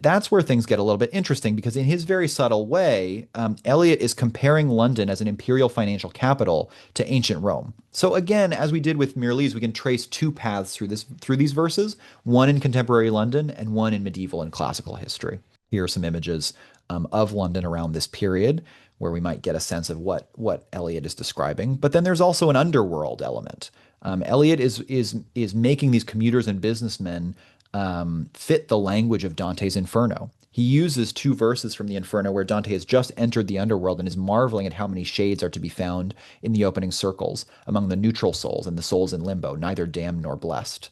That's where things get a little bit interesting because, in his very subtle way, Eliot is comparing London as an imperial financial capital to ancient Rome. So again, as we did with Mirrlees, we can trace two paths through these verses: one in contemporary London and one in medieval and classical history. Here are some images of London around this period, where we might get a sense of what Eliot is describing. But then there's also an underworld element. Eliot is making these commuters and businessmen fit the language of Dante's Inferno. He uses two verses from the Inferno where Dante has just entered the underworld and is marveling at how many shades are to be found in the opening circles among the neutral souls and the souls in limbo, neither damned nor blessed.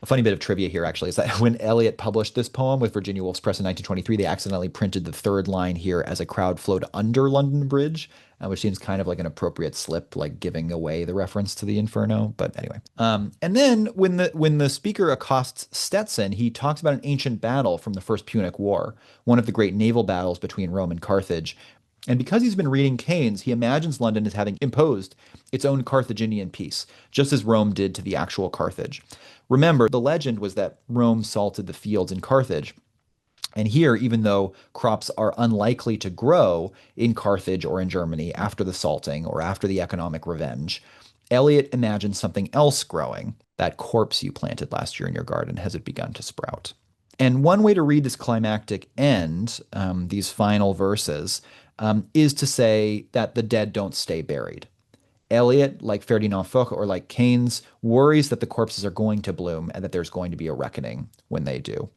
A funny bit of trivia here, actually, is that when Eliot published this poem with Virginia Woolf's Press in 1923, they accidentally printed the third line here as a crowd flowed under London Bridge, which seems kind of like an appropriate slip, like giving away the reference to the Inferno. But anyway, and then when the speaker accosts Stetson, he talks about an ancient battle from the First Punic War, one of the great naval battles between Rome and Carthage. And because he's been reading Keynes, he imagines London as having imposed its own Carthaginian peace, just as Rome did to the actual Carthage. Remember, the legend was that Rome salted the fields in Carthage. And here, even though crops are unlikely to grow in Carthage or in Germany after the salting or after the economic revenge, Eliot imagines something else growing. That corpse you planted last year in your garden, has it begun to sprout? And one way to read this climactic end, these final verses, is to say that the dead don't stay buried. Eliot, like Ferdinand Foch or like Keynes, worries that the corpses are going to bloom and that there's going to be a reckoning when they do.